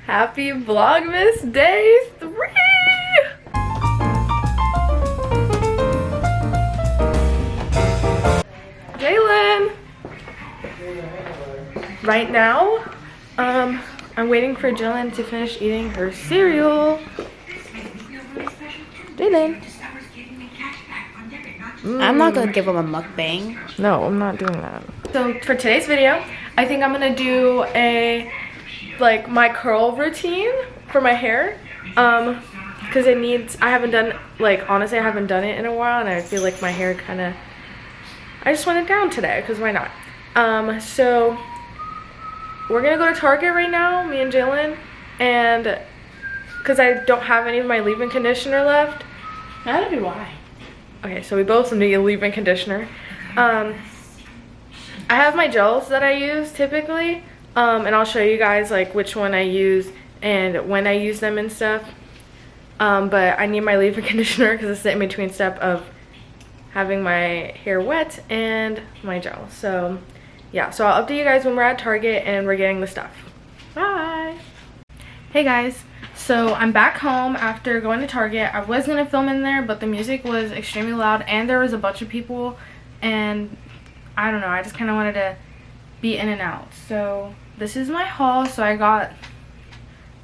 Happy Vlogmas Day 3! Jalen! Right now, I'm waiting for Jalen to finish eating her cereal. Jalen! I'm not gonna give him a mukbang. No, I'm not doing that. So for today's video, I think I'm gonna do my curl routine for my hair, because I haven't done honestly I haven't done it in a while, and I feel like my hair I just want it down today because why not. So we're gonna go to Target right now, me and Jalen, and because I don't have any of my leave-in conditioner left. That'd be why. Okay, so we both need a leave-in conditioner. I have my gels that I use typically, and I'll show you guys which one I use and when I use them and stuff. But I need my leave-in conditioner because it's the in-between step of having my hair wet and my gel. So yeah, so I'll update you guys when we're at Target and we're getting the stuff. Bye! Hey guys, so I'm back home after going to Target. I was gonna film in there, but the music was extremely loud and there was a bunch of people, and I don't know, I just kind of wanted to be in and out. So this is my haul. So I got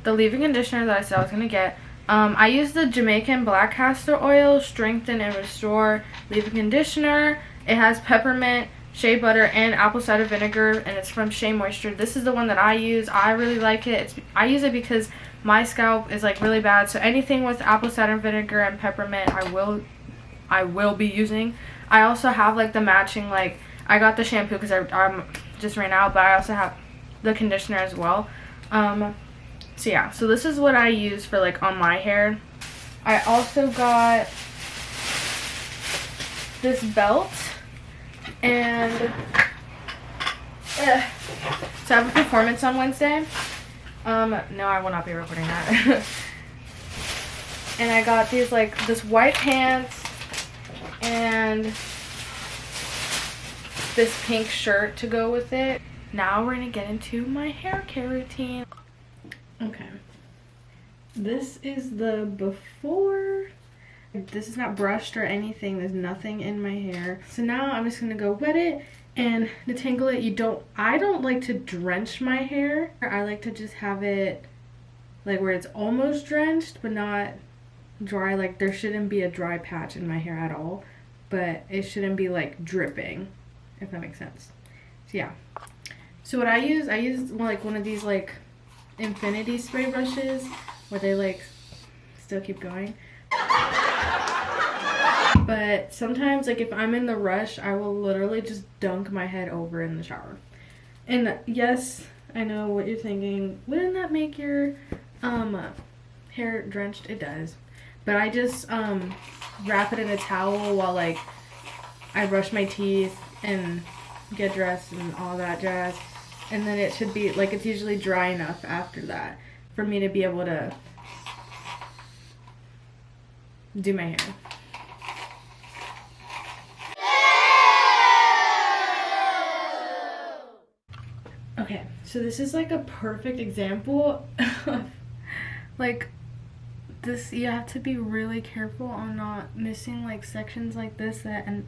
the leave-in conditioner that I said I was gonna get. I used the Jamaican black castor oil strengthen and restore leave-in conditioner. It has peppermint, shea butter, and apple cider vinegar, and it's from Shea Moisture. This is the one that I use. I really like it. I use it because my scalp is really bad, so anything with apple cider vinegar and peppermint I will be using. I also have the matching, I got the shampoo because I just ran out, but I also have the conditioner as well. So yeah, so this is what I use for on my hair. I also got this belt, and so I have a performance on Wednesday. No, I will not be recording that. And I got these this white pants and this pink shirt to go with it. Now we're gonna get into my hair care routine. Okay, this is the before. This is not brushed or anything. There's nothing in my hair. So now I'm just gonna go wet it and detangle it. I don't like to drench my hair. I like to just have it where it's almost drenched but not dry. There shouldn't be a dry patch in my hair at all, but it shouldn't be dripping, if that makes sense. So yeah, so what I use one of these infinity spray brushes where they still keep going. But sometimes if I'm in the rush, I will literally just dunk my head over in the shower. And yes, I know what you're thinking, wouldn't that make your hair drenched? It does, but I just wrap it in a towel while I brush my teeth and get dressed and all that jazz, and then it should be it's usually dry enough after that for me to be able to do my hair. Okay, so this is a perfect example of this. You have to be really careful on not missing sections like this and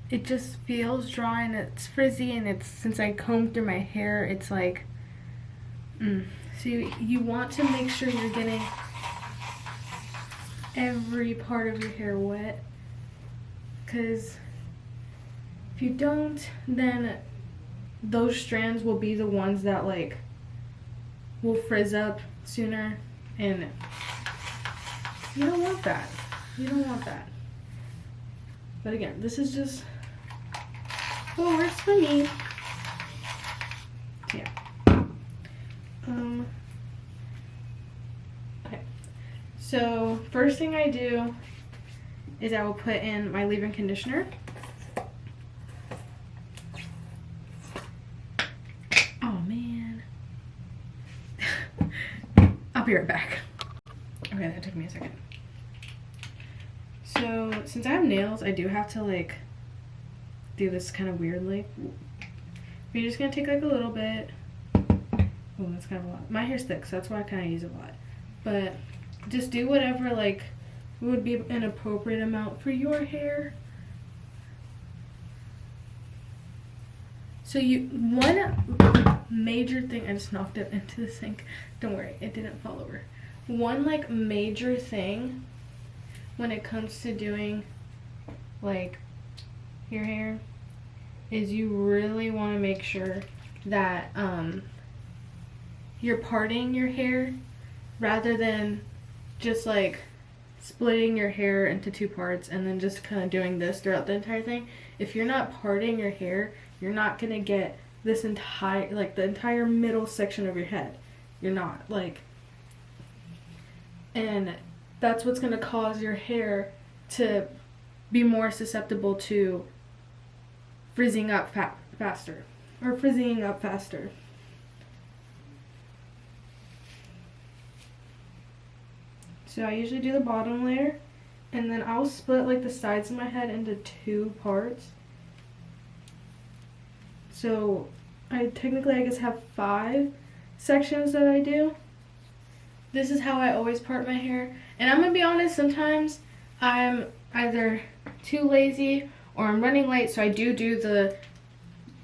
it just feels dry and it's frizzy, and since I combed through my hair, it's so you want to make sure you're getting every part of your hair wet, because if you don't, then those strands will be the ones that will frizz up sooner, and you don't want that. You don't want that. But again, this is just what works for me. Yeah. Okay. So first thing I do is I will put in my leave-in conditioner. Oh man. I'll be right back. Okay, that took me a second. So since I have nails, I do have to do this kind of weirdly. You're just gonna take a little bit Oh, that's kind of a lot. My hair's thick, so that's why I kind of use it a lot. But just do whatever like would be an appropriate amount for your hair. So one major thing, I just knocked it into the sink. Don't worry, it didn't fall over. One like major thing when it comes to doing like your hair is you really want to make sure that you're parting your hair rather than just like splitting your hair into two parts and then just kind of doing this throughout the entire thing. If you're not parting your hair, you're not gonna get this entire, like the entire middle section of your head. You're not, like, and that's what's gonna cause your hair to be more susceptible to frizzing up faster, or frizzying up faster. So I usually do the bottom layer, and then I'll split like the sides of my head into two parts. So I technically, I guess, have 5 sections that I do. This is how I always part my hair. And I'm gonna be honest, sometimes I'm either too lazy or I'm running late, so I do the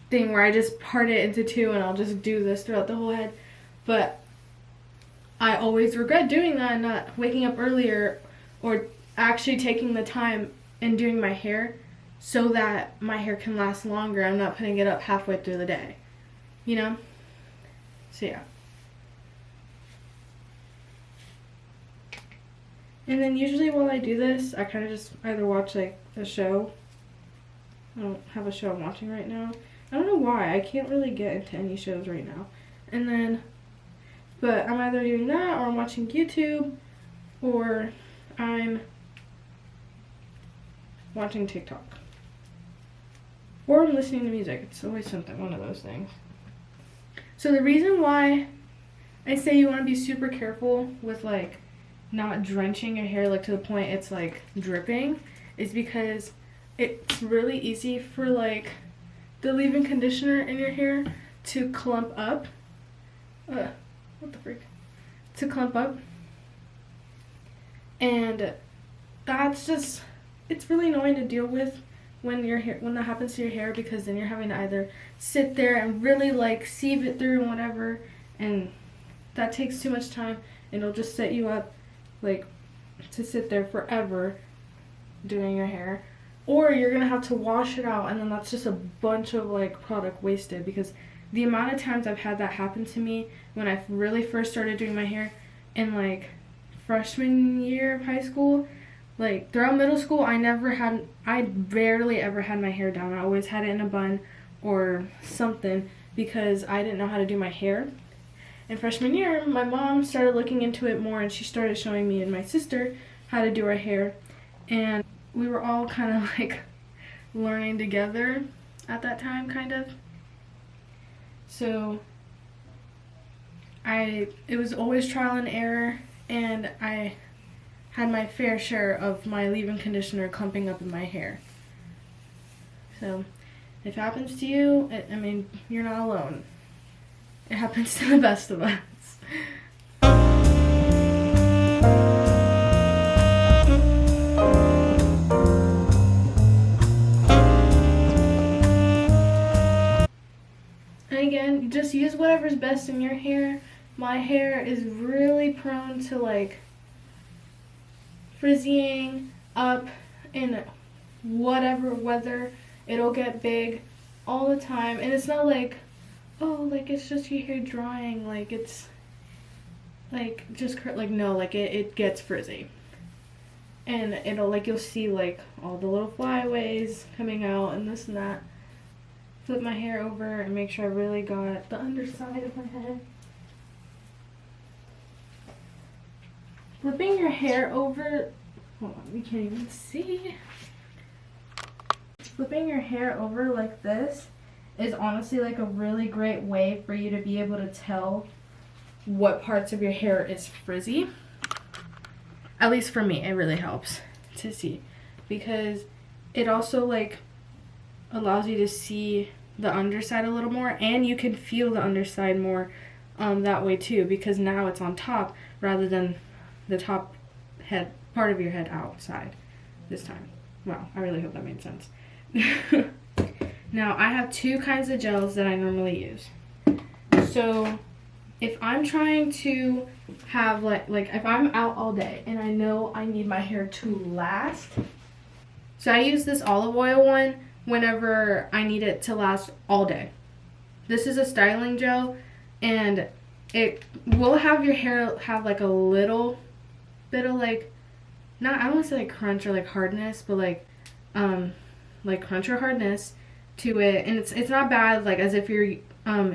thing where I just part it into 2 and I'll just do this throughout the whole head. But I always regret doing that and not waking up earlier or actually taking the time and doing my hair so that my hair can last longer. I'm not putting it up halfway through the day, you know? So yeah. And then usually while I do this, I kind of just either watch like a show. I don't have a show I'm watching right now. I don't know why. I can't really get into any shows right now. And then, but I'm either doing that or I'm watching YouTube or I'm watching TikTok. Or I'm listening to music. It's always something, one of those things. So the reason why I say you want to be super careful with like not drenching your hair like to the point it's like dripping is because it's really easy for like the leave-in conditioner in your hair to clump up. What the freak? To clump up. And that's just, it's really annoying to deal with when your hair, when that happens to your hair, because then you're having to either sit there and really like sieve it through and whatever, and that takes too much time and it'll just set you up like to sit there forever doing your hair. Or you're gonna have to wash it out, and then that's just a bunch of like product wasted, because the amount of times I've had that happen to me when I really first started doing my hair in like freshman year of high school, like throughout middle school, I barely ever had my hair down. I always had it in a bun or something because I didn't know how to do my hair. In freshman year, my mom started looking into it more, and she started showing me and my sister how to do our hair, and we were all kind of like learning together at that time, kind of. So it was always trial and error, and I had my fair share of my leave-in conditioner clumping up in my hair. So if it happens to you, I mean, you're not alone. It happens to the best of us. And again, just use whatever's best in your hair. My hair is really prone to like frizzying up in whatever weather. It'll get big all the time, and it's not like, oh, like it's just your hair drying, like it's like just like, no, like it gets frizzy, and it'll like, you'll see like all the little flyaways coming out and this and that. Flip my hair over and make sure I really got the underside of my head. Flipping your hair over, hold on, we can't even see. Flipping your hair over like this is honestly like a really great way for you to be able to tell what parts of your hair is frizzy. At least for me, it really helps to see, because it also like allows you to see the underside a little more, and you can feel the underside more that way too, because now it's on top rather than the top head part of your head outside this time. Wow, I really hope that made sense. Now I have two kinds of gels that I normally use. So if I'm trying to have like if I'm out all day and I know I need my hair to last, so I use this olive oil one whenever I need it to last all day. This is a styling gel, and it will have your hair have like a little bit of like, not, I don't want to say like crunch or like hardness, but like crunch or hardness to it. And it's not bad, like as if you're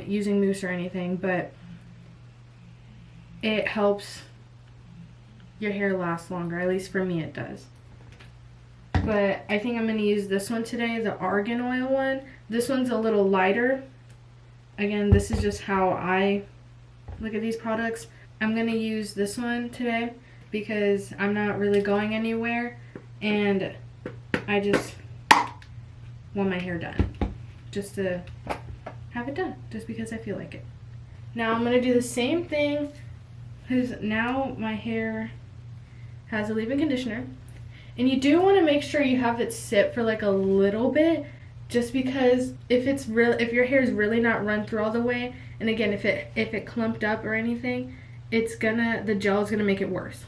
using mousse or anything, but it helps your hair last longer. At least for me it does. But I think I'm going to use this one today, the argan oil one. This one's a little lighter. Again, this is just how I look at these products. I'm going to use this one today because I'm not really going anywhere and I just want my hair done. Just to have it done, just because I feel like it. Now I'm going to do the same thing because now my hair has a leave-in conditioner. And you do want to make sure you have it sit for like a little bit, just because if your hair is really not run through all the way, and again if it clumped up or anything, the gel is gonna make it worse.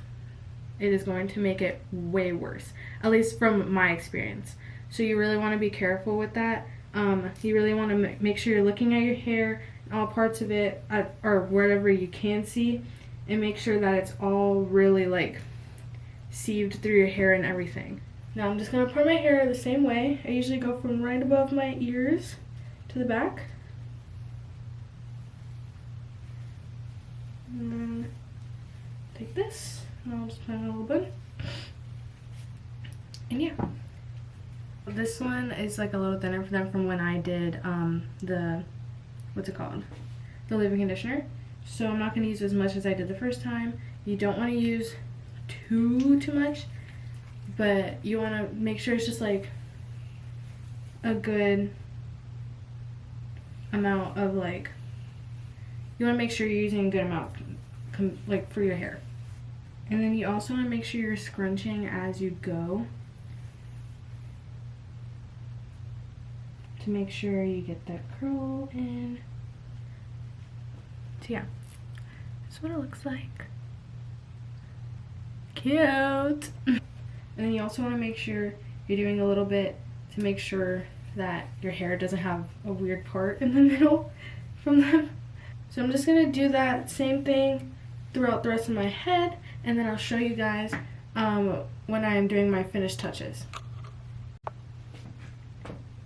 It is going to make it way worse, at least from my experience. So you really want to be careful with that. You really want to make sure you're looking at your hair, all parts of it, or wherever you can see, and make sure that it's all really like sieved through your hair and everything. Now I'm just going to part my hair the same way. I usually go from right above my ears to the back. And then take this, and I'll just put in a little bit. And yeah. This one is like a little thinner than from when I did what's it called? The leave-in conditioner. So I'm not going to use as much as I did the first time. You don't want to use too much, but you want to make sure it's just like a good amount of like, you want to make sure you're using a good amount like for your hair. And then you also want to make sure you're scrunching as you go to make sure you get that curl in. So yeah, that's what it looks like. Cute. And then you also want to make sure you're doing a little bit to make sure that your hair doesn't have a weird part in the middle from them. So I'm just going to do that same thing throughout the rest of my head, and then I'll show you guys when I am doing my finished touches.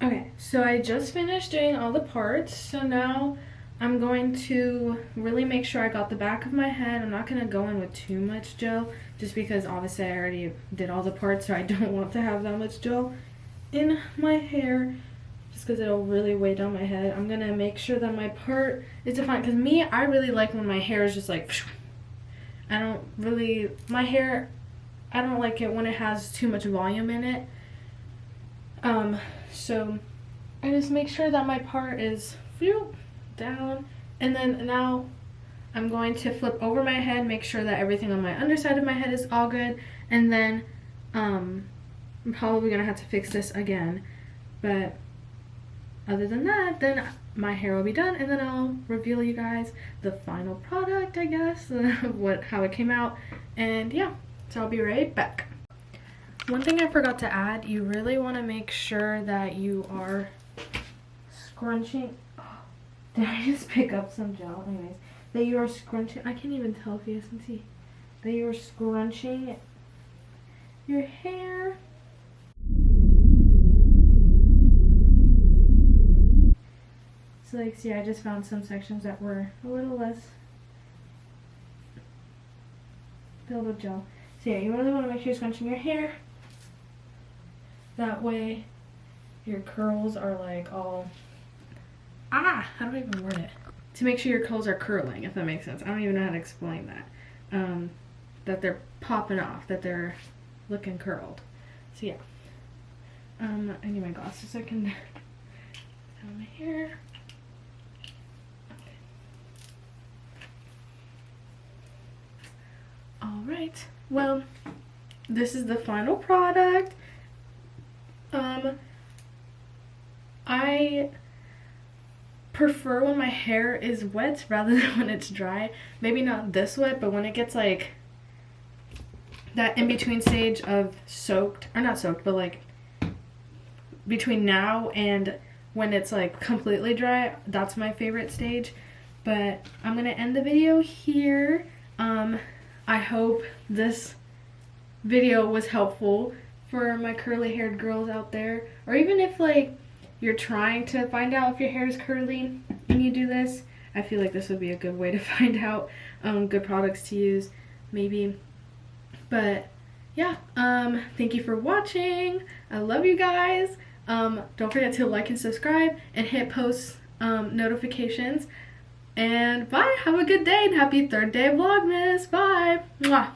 Okay, so I just finished doing all the parts, so now I'm going to really make sure I got the back of my head. I'm not going to go in with too much gel, just because obviously I already did all the parts, so I don't want to have that much gel in my hair, just because it'll really weigh down my head. I'm going to make sure that my part is defined, because I really like when my hair is just like, I don't like it when it has too much volume in it. So I just make sure that my part is down, and then now I'm going to flip over my head, make sure that everything on my underside of my head is all good, and then I'm probably gonna have to fix this again, but other than that, then my hair will be done, and then I'll reveal you guys the final product, I guess, how it came out, and yeah, so I'll be right back. One thing I forgot to add, you really want to make sure that you are scrunching. Did I just pick up some gel? Anyways, that you are scrunching. I can't even tell if you guys can see. That you are scrunching your hair. So like, see, I just found some sections that were a little less filled with gel. So yeah, you really want to make sure you're scrunching your hair. That way your curls are like all, how do I even word it? To make sure your curls are curling, if that makes sense. I don't even know how to explain that. That they're popping off, that they're looking curled. So yeah. I need my glasses so I can down my hair. Alright, well, this is the final product. I prefer when my hair is wet rather than when it's dry. Maybe not this wet, but when it gets like that in-between stage of soaked, or not soaked, but like between now and when it's like completely dry, that's my favorite stage. But I'm gonna end the video here. I hope this video was helpful for my curly haired girls out there, or even if like you're trying to find out if your hair is curly and you do this, I feel like this would be a good way to find out good products to use, maybe. But yeah, thank you for watching. I love you guys. Don't forget to like and subscribe and hit post notifications. And bye. Have a good day and happy 3rd day of Vlogmas. Bye. Mwah.